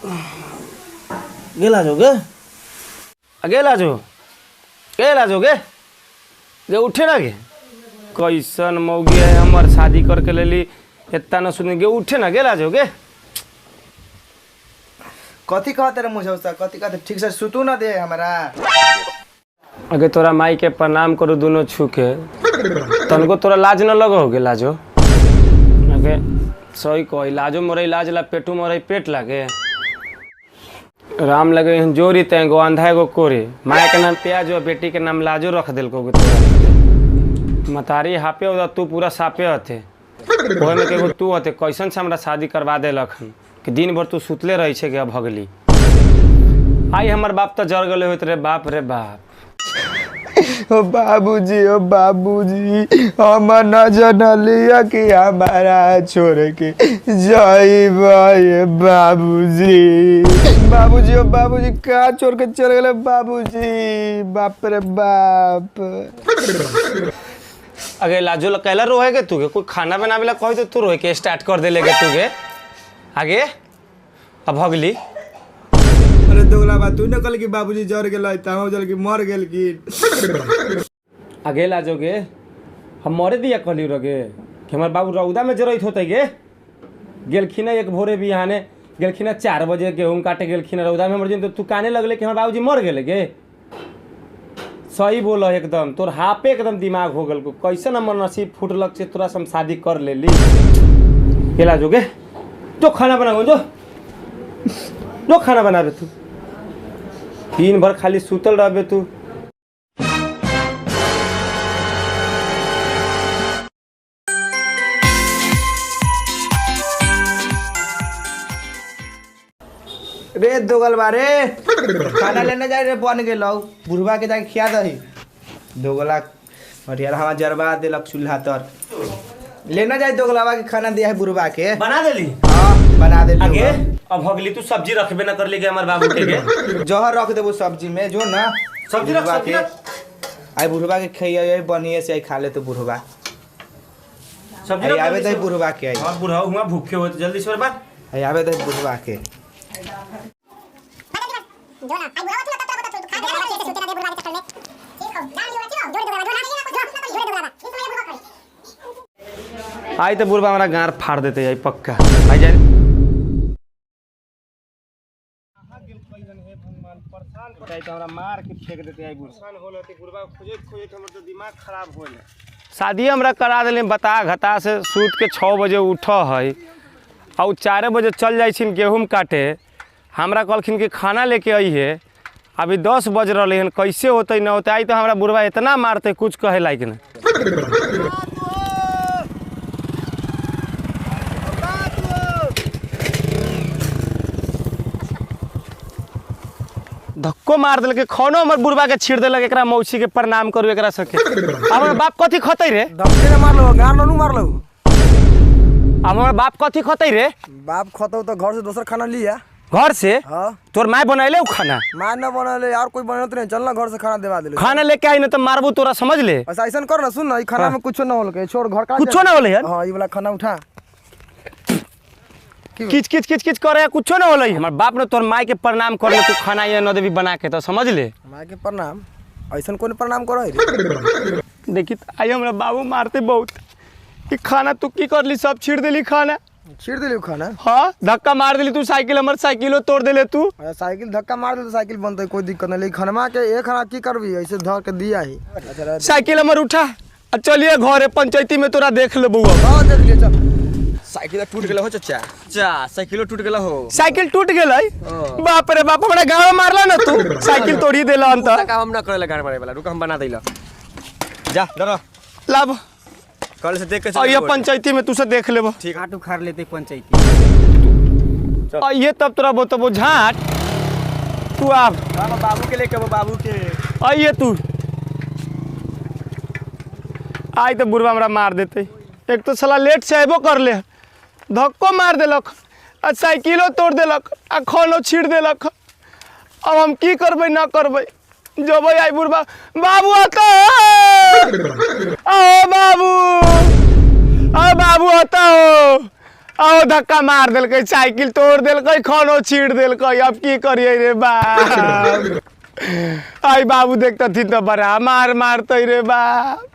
गेला जो गे गेला जो गेला जो गे गे उठे ना गे कैसन मौगी है हमार शादी करके ले ली इतना न सुने गे उठे ना गेला जो गे कथी कहते रे मुझे कथी कहते ठीक से सुतू ना दे हमारा। अगे तोरा माई के प्रणाम करो दोनों छू के तनको तोरा लाज न लगो गे लाजो अगे सही कही लाजो मोरे लाज ला पेटू मोरे पेट लागे राम लगे जोरी ते गो अंधा गो कोरे माय के नाम प्याजो बेटी के नाम लाजो रख दिल को मतारी हापे हो तू पूरा सापे हथे ओहे में के तू हथे कैसन से हमरा शादी करवा दे लखन कि दिन भर तू सुतले रही छे के भगली आई हमर बाप तो जर गले होत रे बाप ओ बाबूजी हम न जनलिया कि हमारा छोड़ के जाई भाई बाबूजी ओ बाबूजी का छोड़ के चल गए बाबूजी बाप रे बाप। अगे लाजो कैला रोएगे तू के कोई खाना बनावे ला कह तो तू रोए के स्टार्ट कर दे लेगे तू के आगे अब भगली। अरे दोगला बात तू न कल कि बाबूजी जर गेल ताऊ जल कि मर गेल कि आगे लाजोगे हम मरे दिया कहली रगे कि हमार बाबू रौदा में जरत होते गे गेलखिन एक भोरे बिहाने गेलखिन 4 बजे गेहूँ काटे गेलखिन रौदा में मर तो तू काने लगले कि हमार बाबूजी मर गेले गे। सही बोल एकदम तोर हापे एकदम दिमाग हो गल को कैसे हमर नसीब फूटलक से तोरा हम शादी कर लेली। गेला जोगे तो खाना बना जो खाना बनाबे तू दिन भर खाली सुतल रहबे तू। रे दोगल बारे खाना लेने जाए रे बन गेल बुढ़वा के जाके खिया दही दोगला मटियार हमारा जरबा दिलक चूल्हा तर लेना जाए दोगलावा के खाना दिया है बुढ़वा के बना देली हाँ बना देली आगे अब भगली तू सब्जी रखबे ना कर ले हमार बाबू के जहर रख देबो सब्जी में जो ना सब्जी रख के आई बुढ़वा के खइया बनिए से आई खा ले तो बुढ़वा सब्जी आई आवे दे बुढ़वा के आई और बुढ़ा हुआ भूखे हो जल्दी से बात आई आवे दे बुढ़वा के आई तो बुढ़वा हमारा गार फाड़ देते आई पक्का आई जाए मार के फेंक देते आई बुढ़वा खोजे हमर तो दिमाग खराब हो शादी हमरा करा दिले बता घता से सूत के 6 बजे उठ है और 4 बजे चल जाइछिन गेहूँ काटे हमरा कहलखिन कि खाना लेके आई है अभी 10 बज रहे हैं कैसे होते न होते आई तो हमारा बुढ़वा इतना मारते कुछ कहे लायक न धक्को मार दिल के खानो हमर बुढ़वा के छीड़ दिलक एकरा मौसी के प्रणाम करू एकरा सके हमर बाप कथी खतै रे धक्के न मारलो गार ननु मारलो हमर बाप कथी खतै रे बाप खतौ तो घर से दूसरा खाना लिया घर से हाँ तोर माय बनैले उ खाना मां न बनले यार कोई बनत नहीं चल ना घर से खाना देवा देले खाना लेके आई न तो मारबू तोरा समझ ले ऐसा ऐसा कर ना सुन ना ई खाना में कुछ न होल के छोड़ घर का कुछ न होले यार हां ई वाला खाना उठा किच किच किच किच करे कुछ न होले हमर बाप ने तोर माय के प्रणाम कर ले तू खाना ये न देबी बना के तो समझ ले माय के प्रणाम ऐसा कोन प्रणाम करो रे देखी आई हमरा बाबू मारते बहुत ई खाना तू की करली सब छीड़ देली खाना छीड़ देली खाना हाँ धक्का मार दिली तू साइकिल हमर साइकिलो तोड़ देले तू साइकिल धक्का मार दे तो साइकिल बनते कोई दिक्कत नहीं लेकिन खाना के एक खाना की करबी ऐसे धर के दिया ही साइकिल हमर उठा चलिए घरे पंचायती में तोरा देख लेबू हां देख ले चल साइकिल टूट गेल हो चाचा साइकिलो टूट गेल हो साइकिल टूट गेलै बाप रे बाप हमरा गांव में मारला ना तू साइकिल तोड़ी देला अंत काम हम ना करेला गाड़ मारे वाला रुक हम बना देला जा डरो लाभ कल से देख के और ये पंचायती में तू से देख लेबो ठीक हाथ उखाड़ लेते पंचायती और ये तब तोरा बोतबो झाट तू आप बाबू के लेके बाबू के आइए तू आई तो बुढ़वा हमरा मार देते एक तो साला लेट से आबो कर ले धक्को मार देलक आ साइकिलो तोड़ देलक आ खानो छीड़ देलक अब हम की करबै ना करबै जबै आई बुढ़वा बाबू आता ओ बाबू आता हो ओ धक्का मार दिलकै, साइकिल तोड़ दिलकै, खानो छीट दिलकै, अब की करिए रे बाप। आई बाबू देखता थी तो बड़ा मार मारते रे बाप।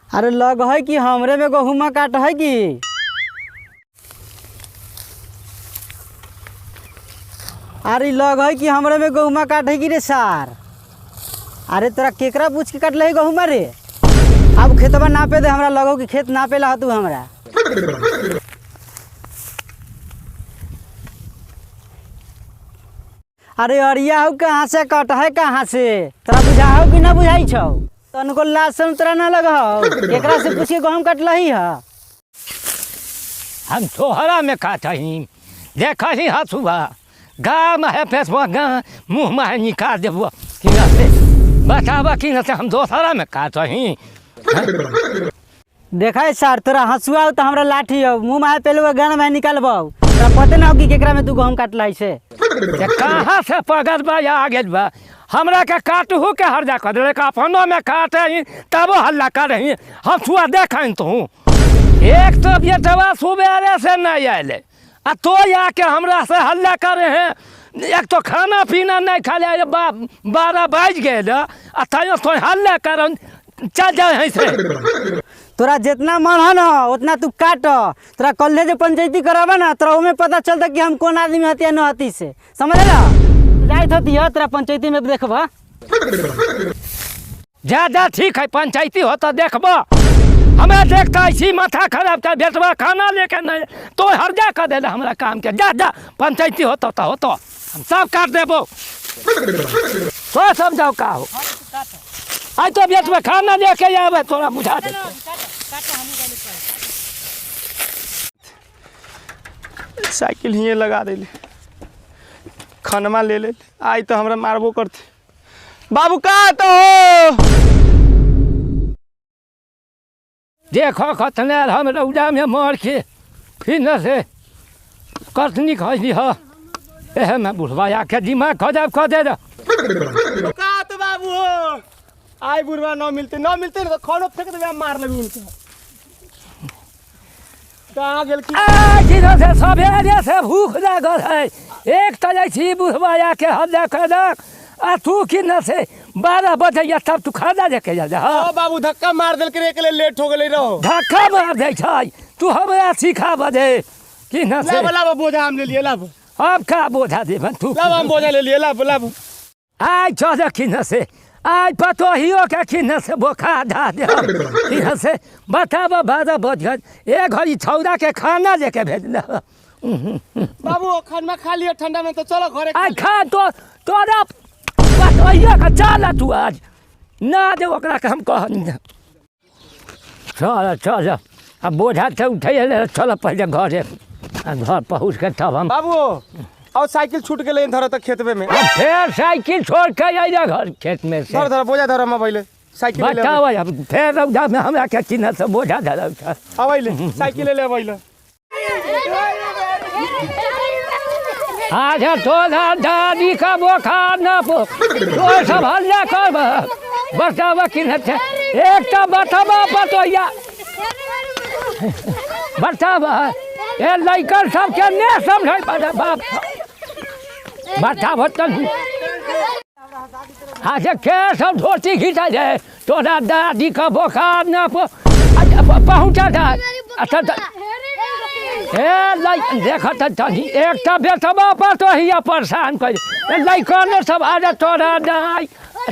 अरे लग है कि हमरे में गहुमा काट है कि अरे लग है कि हमरे में गहुमा काट है कि रे सार। अरे तोरा केकरा पूछ के काटल है गहुमा रे। अब खेतबा नापे दे हमरा, लगो कि खेत नापे ला तू हमरा। अरे अरिया हो कहाँ से कट है कहाँ से, तोरा बुझा हो कि ना बुझाई छौ। तनको लासन तोरा ना लगाओ, केकरा से पूछ के गहूम काटल ही है। हम तोहरा में काट ही देखा ही हसुआ गाँव में है फेसबुक मुँह में निकाल देबो कि से बतावा कि न से हम दोसरा में काट ही। देखा है सर, तोरा हंसुआ हो तो हमरा लाठी हो, मुँह में पहले गान में निकालबो, तोरा पते ना हो कि केकरा में तू गहूम काटल से। कहाँ से पगड़ बा या आ गेल बा, हमरा के काटहू के हर्जा कर दे, अपनों में काटे ही तब हल्ला कर रही हंसुआ देखें तू। एक तो बेटवा सुबेरे से नहीं आए आ तो आके हमरा से हल्ला कर रहे हैं। एक तो खाना पीना नहीं खा लिया, 12 बज गए आ तो हल्ला कर चल जाए से। तोरा जितना मन है ना उतना तू काट, तोरा कल्हे जो पंचायती कराबा ना तोरा में पता चलता कि हम कौन आदमी हती या न हती से, समझ ला। जाइत होती है तोरा पंचायती में देखबा। ज्यादा ठीक है, पंचायती हो तो देखबो। हमें देखता इसी माथा खराब कर बेटवा खाना लेके नहीं तो हर्जा कर दे हमरा काम के। जा जा पंचायती होता तो हम सब काट देबो, तो समझाओ का हो। आज तो बेटवा खाना लेके आवे थोड़ा बुझा दे। साइकिल ही लगा दे, खनमा ले ले, आई तो हमरा मारबो करते। बाबू का तो हो देखो कतने हम रौदा में मर के फिर न से कतनी खैली हो। एह मैं बुढ़वा आके दिमाग खराब कर दे। का तो बाबू हो, आई बुढ़वा न मिलते तो खानो फेंक दे, मार लगी उनके। कहाँ गेल की से सवेरे से भूख लागल है, एक तरह छी बुढ़वा आके हल्ला कर आ तू कि न से 12 बजे तब तू खाना लेके जा। ओ बाबू धक्का मार दिल के लिए लेट हो गए रहो। धक्का मार दे छै तू हमरा सिखा बजे कि न से। लाभ बोझा हम ले लिए, लाभ अब का बोझा दे तू, लाभ हम बोझा ले लिए, लाभ आज चल कि न से आज पतो हियो के कि न से बोखा धा दे कि न से बताब 12 बज गए, एक घड़ी छौरा के खाना लेके भेज। बाबू खाना खा लिया ठंडा में, तो चलो घरे आज खा तो तोरा बतैया का चल तू आज ना दे ओकरा के हम कहनी। चल अब बोझा से उठे चल पहले घरे, घर पहुँच के तब हम। बाबू और साइकिल छूट गए धर तक खेतवे में, फिर साइकिल छोड़ के आइला घर खेत में से। धर बोझा धर मोबाइल साइकिल बताओ अब फिर रौदा में हमरा के चिन्ह से बोझा धरा अबैले साइकिल ले अबैले। आज तोरा दादी का बोखार न पो तो सब हल्ला कर बतावा कि न एक तो बतावा पतोया बतावा ये लइकन सब के ने समझ पड़ा बाप बतावा तन। आज के सब धोती खींचा जाए, तोरा दादी का बोखार न पहुँचा जाए। अच्छा देखा तनी एक बेटवा पर तो ही परेशान कर लइकन सब आज तोरा दाई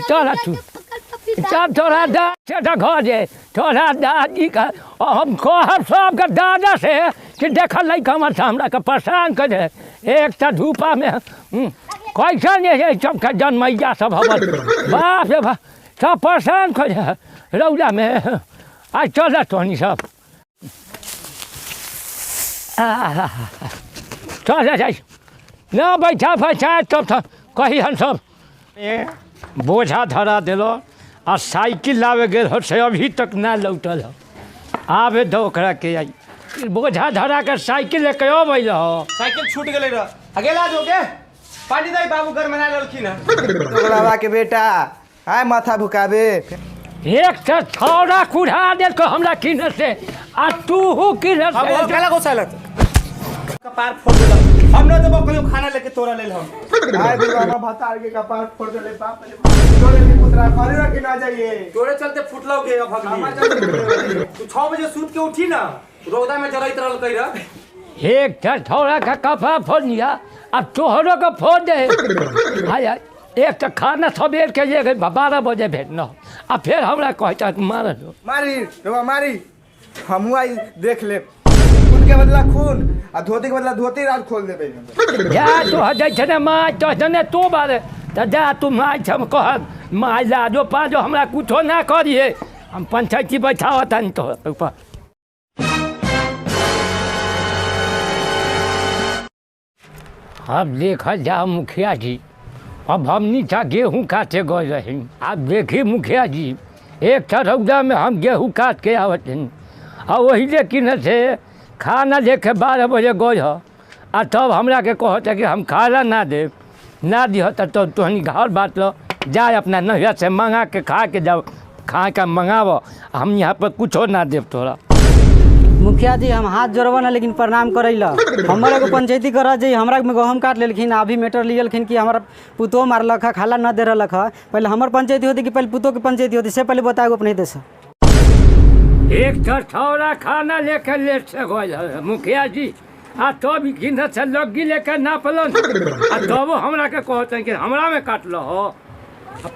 तोरा तू चल तोरा दादी घर जे तोरा दादी का हम कहब सबके दादा से कि देख लइकन हमरा के परेशान कर एक धूपा में कैसन है सबके जनमैया सब हमर बाप रे बाप सब परेशान कर रौदा में। आज चल तनी सब चल जाए न बैठा तब कही हम सब बोझा धरा दिलो आ साइकिल लावे गए से अभी तक ना लौटल हो। आबे दो ओकरा के आई बोझा धरा के साइकिल लेके अबै हो। साइकिल छूट गए रह अगेला जोगे पानी दई बाबू घर में ना ललखिन है दोगलावा के बेटा आय माथा भुकाबे एक से छौड़ा कुढ़ा दे को हमरा किने से आ तू हो किने अब से काला को सालत कपार फोड़ देला हम न देबो कहियो खाना लेके तोरा लेल हम आय बुढ़वा भतार के कपार फोड़ देले बाप रे तोरे के पुत्रा करे कि ना जाइए तोरे चलते फुटलोगे अब भगली तू 6 बजे सूत के उठी ना रौदा में जरैत रहल कई रे एक से छौड़ा का कपड़ा फोड़ लिया अब तोहरो को फोड़ दे आय एक तो खाना सवेर के लिए 12 बजे भेजना आ फिर हमरा कहता मार दो मारी रो मारी हमहु आई देख ले खून के बदला खून आ धोती के बदला धोती रात खोल देबे जा तो हजे छने माय तो जने तो बारे त जा तू माय हम कह माय ला जो पाजो हमरा कुछो ना करिए हम पंचायती बैठावत हन तो ऊपर अब देखा जा मुखिया जी अब हम नीचा गेहूँ काटे गए रही अब देखी मुखिया जी एक रौदा में हम गेहूँ काट के आवत हैं और वही लेकिन से खाना लेके 12 बजे गए हो आ तब हमरा के कहते कि हम खाना ना दे ना दिह तो तुहनी घर बात लो जाए अपना नहिया से मंगा के खा के जाओ खा के मंगावो हम यहाँ पर कुछो ना देव तोरा मुखिया जी हम हाथ जोड़ब ना लेकिन प्रणाम करैला हमारे को पंचायती कर जी हमरा में गहूम काट लेलखिन अभी मैटर लियलखिन कि हमारा पुतो मारलक है खाला न दे रहलक है पहले हमर पंचायती होती कि पहले पुतो के पंचायती होती से पहले बताओ अपने देश एक छौड़ा खाना लेकर लेट से गए मुखिया जी आ तब गिन से लग्गी लेकर नापलन आ तब हमरा के कहते कि हमरा में काट लो हो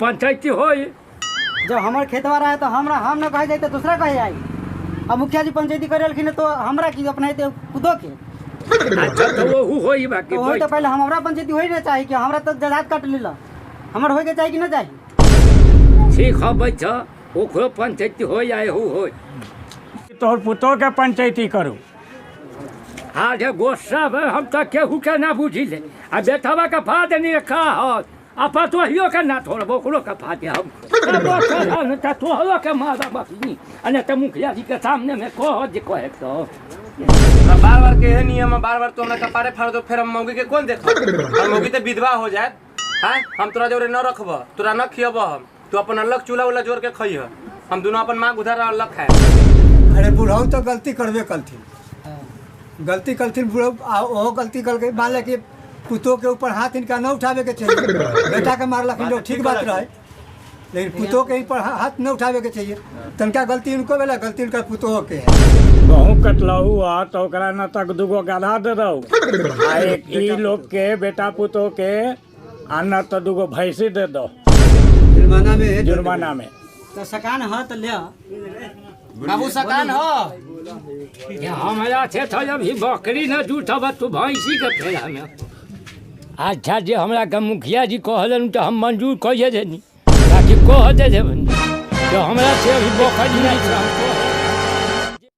पंचायती हो जब हमारे खेतवा रहा है तो हम न कहे जाए तो दूसरा कहे आई अब मुखिया जी पंचायती करेलखिन तो हमरा की अपने पुतो के अच्छा तो वो होई बाकी तो होई तो पहले हमरा पंचायती होई ना चाहिए कि हमरा तो जजात काट लेला हमर होई के चाहिए कि ना चाहिए ठीक है बच्चा ओकरो पंचायती हो जाए हो तोहर पुतो के पंचायती करू आज गोस्सा हम तो केहू के ना बुझिले आ बेटवा के फाद नहीं रखा हो आप तो हियो के ना थोड़ा बोकरो के फाद हम तोहरो के मारा बकनी अने तो मुखिया जी के सामने में कह जे कहे तो बार बार के नियम बार बार तो हमरा कपारे फाड़ दो फिर हम मौगी के कौन देखो हम मौगी तो विधवा हो जाए हैं हम तोरा जोरे न रखब तोरा न खियब हम तू अपन अलग चूल्हा उला जोड़ के खइह हम दोनों अपन माँ उधर अलग खाए अरे बुढ़ऊ तो गलती करबे कलथिन गलती कलथिन बुढ़ऊ ओहो गलती कल के मान ले कि पुतो के ऊपर हाथ इनका न उठावे के चाहिए बेटा के मारलखिन तो ठीक बात रहे लेकिन पुतो के ऊपर हाथ न उठावे के चाहिए तनका गलती उनको बेला गलती उनका पुतो के गहूँ कटलहू आ तो ओकरा न तक दूगो गधा दे दो आ एक ई लोग के बेटा पुतो के आ न तो दूगो भैंसी दे दो जुर्माना में तो सकान है तो ले बाबू सकान हो हमारा थे तो अभी बकरी न जूठब तू भैंसी के फेरा में अच्छा जे हमरा के मुखिया जी कहलन तो हम मंजूर कहिए देनी ताकि कह दे जो हमरा से अभी बकरी नहीं